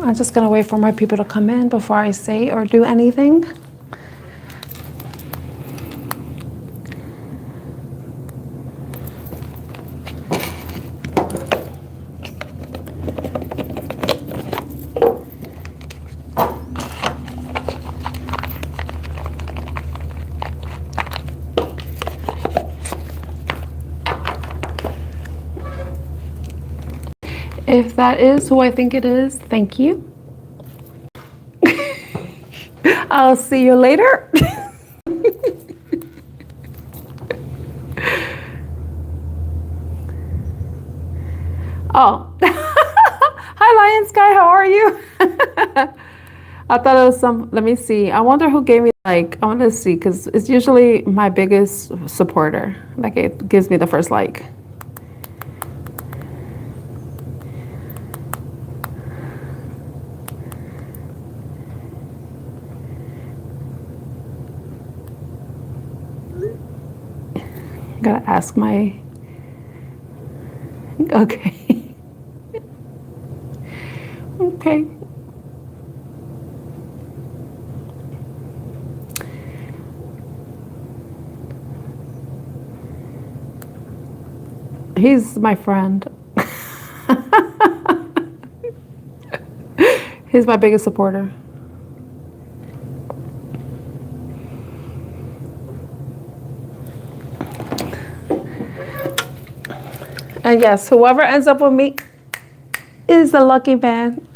I'm just gonna wait for more people to come in before I say or do anything. If that is who I think it is, thank you. I'll see you later. Oh, hi Lion Sky, how are you? I thought it was some, let me see. I wonder who gave me like, I want to see, because it's usually my biggest supporter. Like it gives me the first like. Gotta ask my, okay. Okay. He's my friend. He's my biggest supporter. And yes, whoever ends up with me is the lucky man.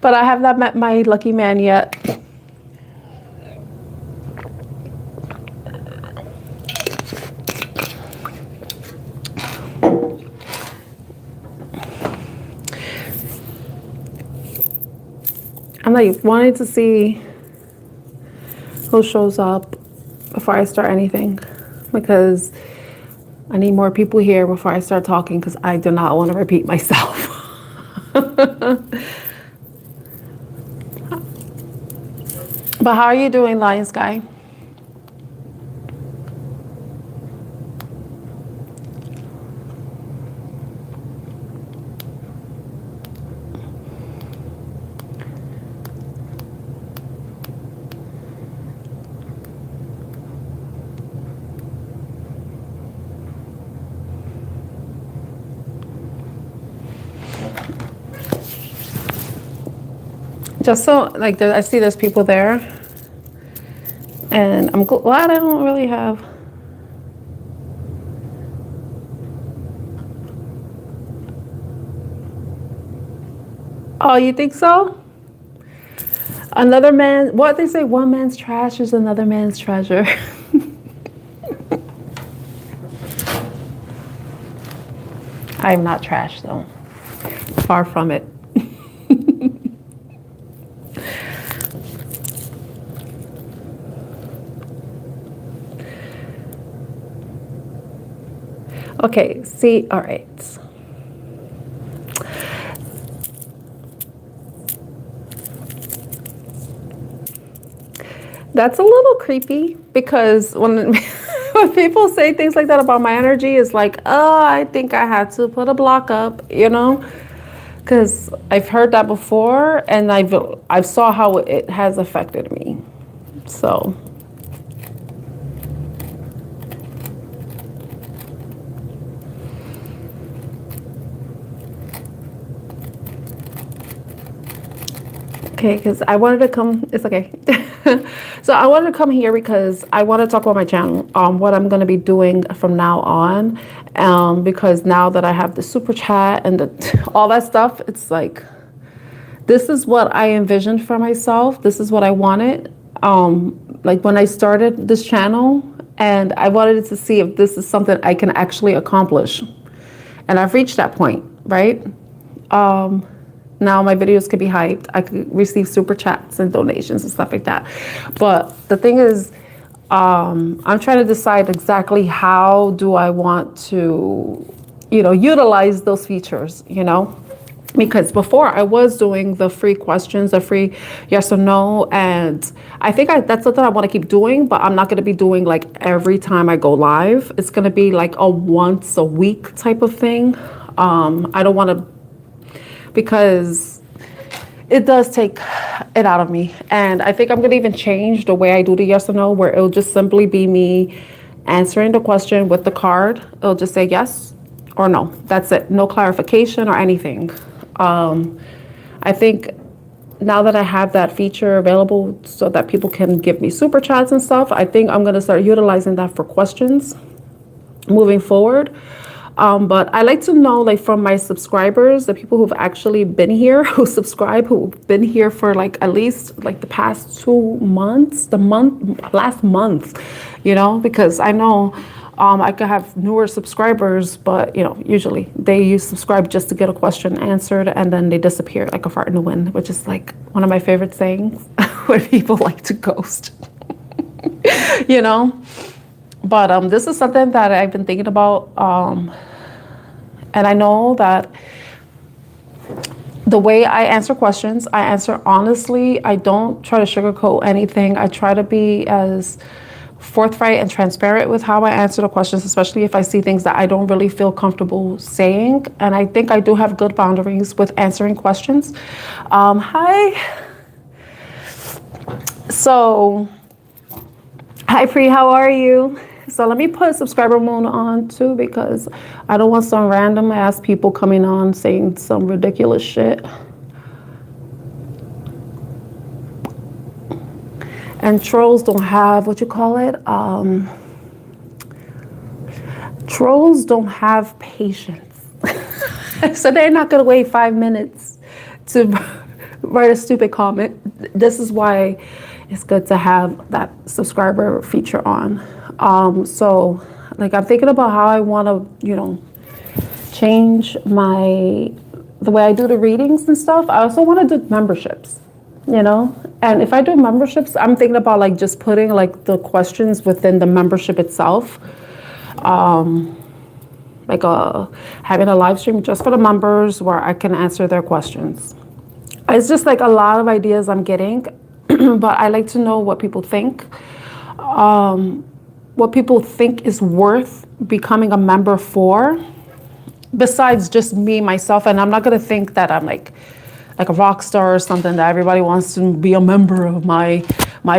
But I have not met my lucky man yet. I'm like wanting to see who shows up before I start anything, because I need more people here before I start talking, because I do not want to repeat myself. But how are you doing, Lion Sky? Just so, like, I see there's people there, and I'm glad I don't really have. Oh, you think so? Another man, what they say, one man's trash is another man's treasure. I am not trash, though. Far from it. Okay, see, all right. That's a little creepy, because when people say things like that about my energy, it's like, oh, I think I had to put a block up, you know? Because I've heard that before, and I've saw how it has affected me. So. Okay, because I wanted to come, it's okay. So I wanted to come here because I want to talk about my channel, what I'm going to be doing from now on. Because now that I have the super chat and all that stuff, it's like, this is what I envisioned for myself. This is what I wanted. Like when I started this channel, and I wanted to see if this is something I can actually accomplish. And I've reached that point, right? Now my videos could be hyped. I could receive super chats and donations and stuff like that. But the thing is, I'm trying to decide exactly how do I want to, utilize those features, because before I was doing the free questions, the free yes or no. And I think that's something I want to keep doing, but I'm not going to be doing like every time I go live. It's going to be like a once a week type of thing. I don't want to, because it does take it out of me. And I think I'm going to even change the way I do the yes or no, where it'll just simply be me answering the question with the card. It'll just say yes or no. That's it. No clarification or anything. I think now that I have that feature available so that people can give me super chats and stuff, I think I'm going to start utilizing that for questions moving forward. But I like to know, like, from my subscribers, the people who've actually been here, who subscribe, who've been here for like at least like the past 2 months, last month, you know, because I know I could have newer subscribers, but you know, usually they subscribe just to get a question answered and then they disappear like a fart in the wind, which is like one of my favorite sayings when people like to ghost, you know. But this is something that I've been thinking about. And I know that the way I answer questions, I answer honestly. I don't try to sugarcoat anything. I try to be as forthright and transparent with how I answer the questions, especially if I see things that I don't really feel comfortable saying. And I think I do have good boundaries with answering questions. Hi. So, hi Pri, how are you? So let me put subscriber mode on too, because I don't want some random ass people coming on saying some ridiculous shit. And trolls don't have, what you call it? Trolls don't have patience. So they're not gonna wait 5 minutes to write a stupid comment. This is why it's good to have that subscriber feature on. So like I'm thinking about how I want to, you know, change the way I do the readings and stuff. I also want to do memberships, you know, and if I do memberships, I'm thinking about like just putting like the questions within the membership itself. Like having a live stream just for the members where I can answer their questions. It's just like a lot of ideas I'm getting, but I like to know what people think. What people think is worth becoming a member for, besides just me, myself. And I'm not going to think that I'm like a rock star or something that everybody wants to be a member of my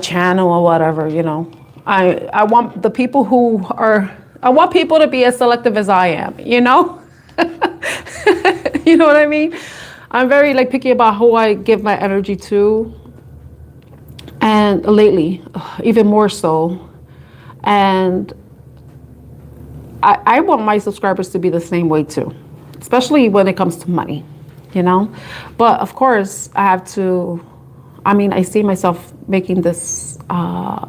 channel or whatever, you know. I want the people I want people to be as selective as I am, you know? You know what I mean? I'm very like picky about who I give my energy to. And lately, even more so. And I want my subscribers to be the same way too, especially when it comes to money, you know. But of course, I have to, I see myself making this a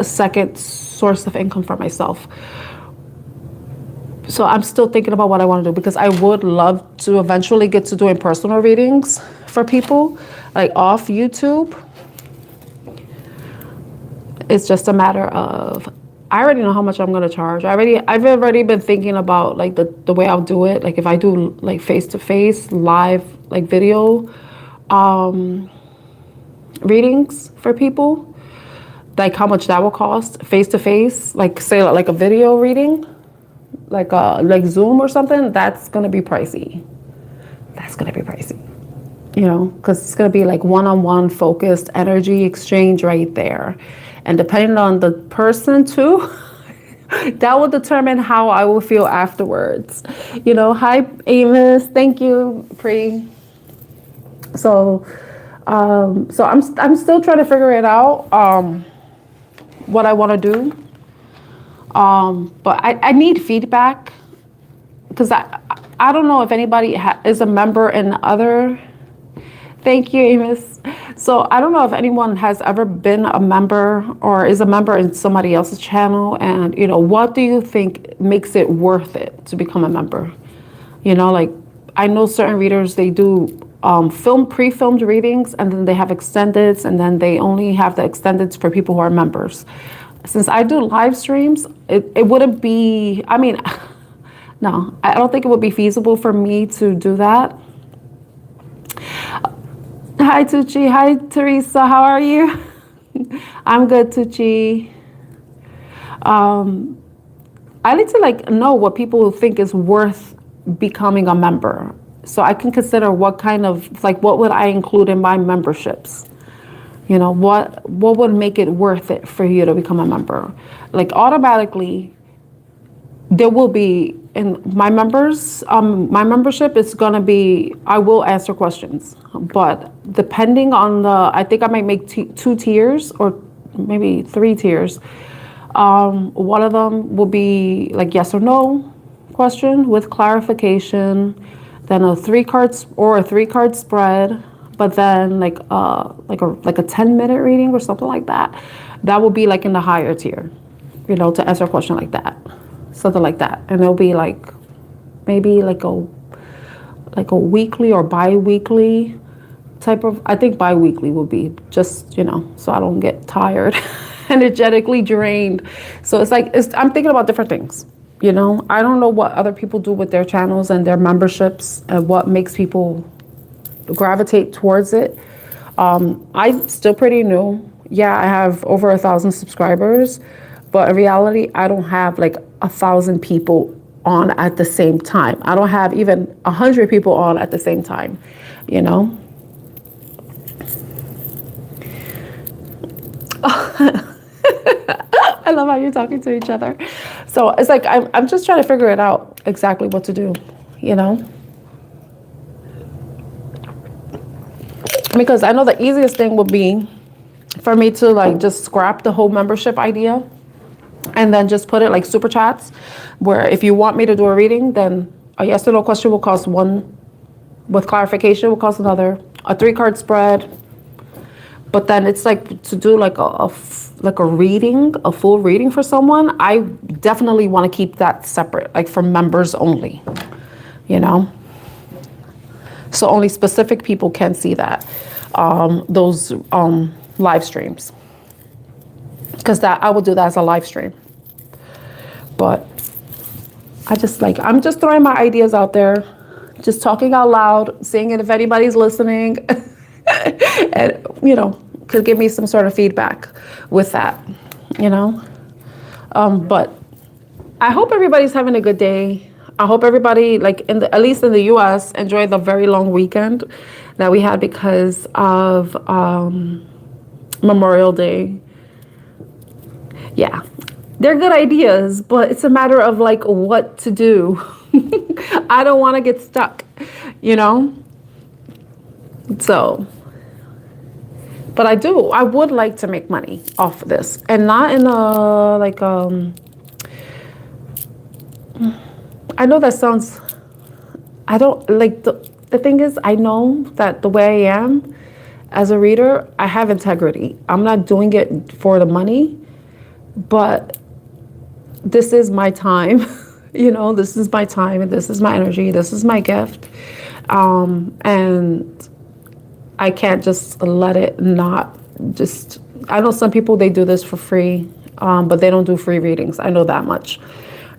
second source of income for myself. So I'm still thinking about what I want to do, because I would love to eventually get to doing personal readings for people, like off YouTube. It's just a matter of, I already know how much I'm going to charge. I've already been thinking about like the way I'll do it. Like if I do like face-to-face live, like video readings for people, like how much that will cost face-to-face, like say like a video reading, like Zoom or something. That's going to be pricey. That's going to be pricey, you know, because it's going to be like one-on-one focused energy exchange right there. And depending on the person too, that will determine how I will feel afterwards. You know, hi Amos, thank you, Pri. So I'm still trying to figure it out, what I want to do. But I need feedback, because I don't know if anybody is a member in other. Thank you, Amos. So I don't know if anyone has ever been a member or is a member in somebody else's channel, and you know, what do you think makes it worth it to become a member? You know, like I know certain readers, they do pre-filmed readings, and then they have extendeds, and then they only have the extendeds for people who are members. Since I do live streams, it wouldn't be, no, I don't think it would be feasible for me to do that. Hi, Tucci. Hi, Teresa. How are you? I'm good, Tucci. I need to like know what people think is worth becoming a member. so I can consider what kind of, like, what would I include in my memberships? You know, what would make it worth it for you to become a member? Like, automatically, there will be in my members, my membership is gonna be, I will answer questions, but depending on I think I might make two tiers or maybe three tiers. One of them will be like yes or no question with clarification, then a three card spread, but then like a 10-minute reading or something like that. That will be like in the higher tier, you know, to answer a question like that, something like that, and it'll be like maybe like a weekly or bi-weekly type of, I think bi-weekly will be just, you know, so I don't get tired, energetically drained. So it's like, I'm thinking about different things, you know. I don't know what other people do with their channels and their memberships and what makes people gravitate towards it. I'm still pretty new. Yeah, I have over 1,000 subscribers, but in reality, I don't have like 1,000 people on at the same time. I don't have even 100 people on at the same time, you know. I love how you're talking to each other. So it's like I'm just trying to figure it out exactly what to do, you know. Because I know the easiest thing would be for me to like just scrap the whole membership idea and then just put it like super chats, where if you want me to do a reading, then a yes or no question will cost one, with clarification will cost another, a 3-card spread. But then it's like to do like a reading, a full reading for someone, I definitely want to keep that separate, like for members only, you know. So only specific people can see that, those live streams, because that I will do that as a live stream. But I'm just throwing my ideas out there, just talking out loud, seeing if anybody's listening, and you know, could give me some sort of feedback with that, you know. But I hope everybody's having a good day. I hope everybody, like at least in the U.S., enjoyed the very long weekend that we had because of Memorial Day. Yeah, they're good ideas, but it's a matter of like what to do. I don't want to get stuck, you know. So, but I would like to make money off of this, and not in a like I know that sounds, I don't like the thing is, I know that the way I am as a reader, I have integrity. I'm not doing it for the money, but this is my time, you know, this is my time and this is my energy. This is my gift. And I can't just let it not just, I know some people, they do this for free, but they don't do free readings. I know that much.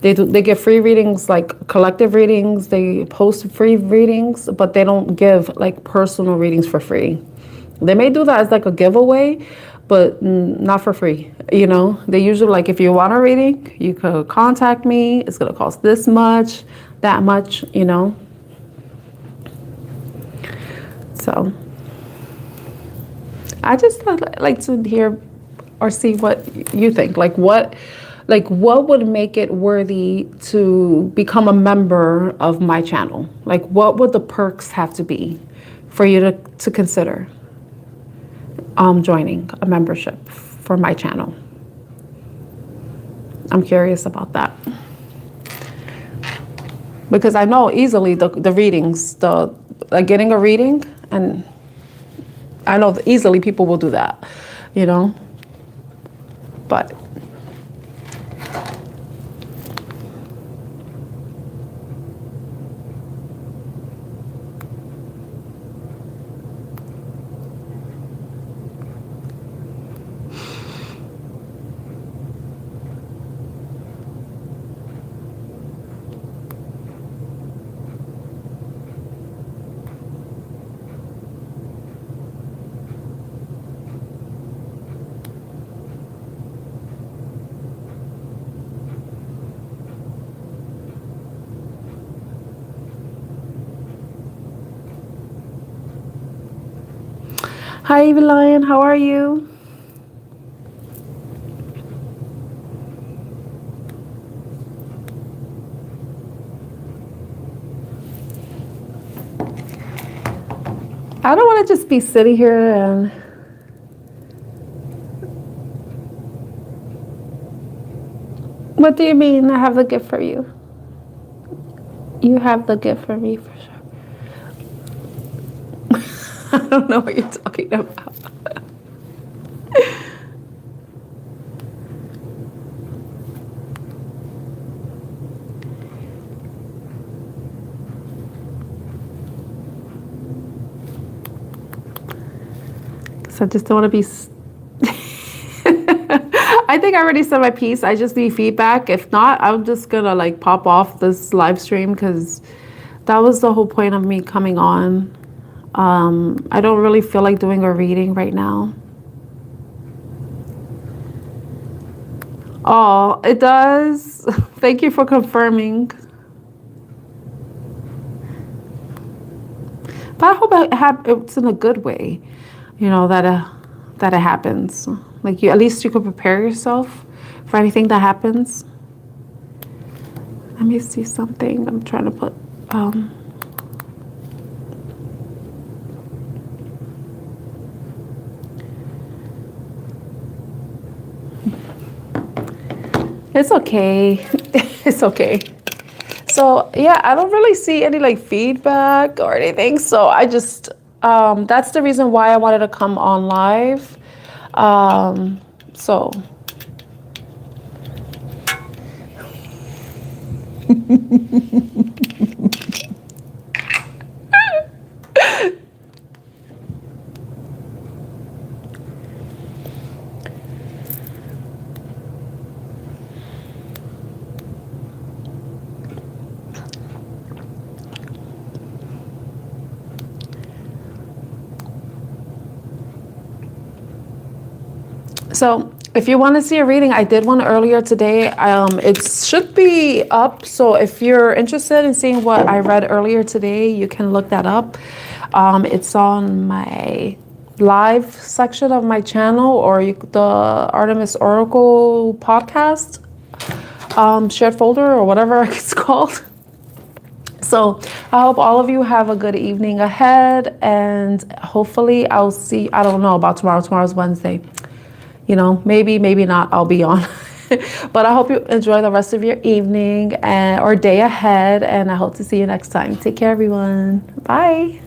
They give free readings, like collective readings. They post free readings, but they don't give like personal readings for free. They may do that as like a giveaway, but not for free. You know, they usually like, if you want a reading, you could contact me. It's going to cost this much, that much, you know. So I just like to hear or see what you think. Like what would make it worthy to become a member of my channel? Like what would the perks have to be for you to consider joining a membership for my channel? I'm curious about that. Because I know easily the readings, like getting a reading, and I know that easily people will do that, you know, but Hi, Evelyn. How are you? I don't want to just be sitting here and... What do you mean I have the gift for you? You have the gift for me for sure. I don't know what you're talking about. So I just don't want to be... I think I already said my piece. I just need feedback. If not, I'm just gonna like pop off this live stream because that was the whole point of me coming on. I don't really feel like doing a reading right now. Oh, it does. Thank you for confirming. But I hope it's in a good way, you know, that it happens. Like at least you could prepare yourself for anything that happens. Let me see something. I'm trying to put. It's okay. It's okay. So yeah, I don't really see any like feedback or anything. So I just, that's the reason why I wanted to come on live. So. So if you want to see a reading, I did one earlier today. It should be up. So if you're interested in seeing what I read earlier today, you can look that up. It's on my live section of my channel or the Artemis Oracle podcast shared folder or whatever it's called. So I hope all of you have a good evening ahead, and hopefully I'll see, I don't know about tomorrow. Tomorrow's Wednesday. You know, maybe not, I'll be on. But I hope you enjoy the rest of your evening or day ahead, and I hope to see you next time. Take care, everyone. Bye.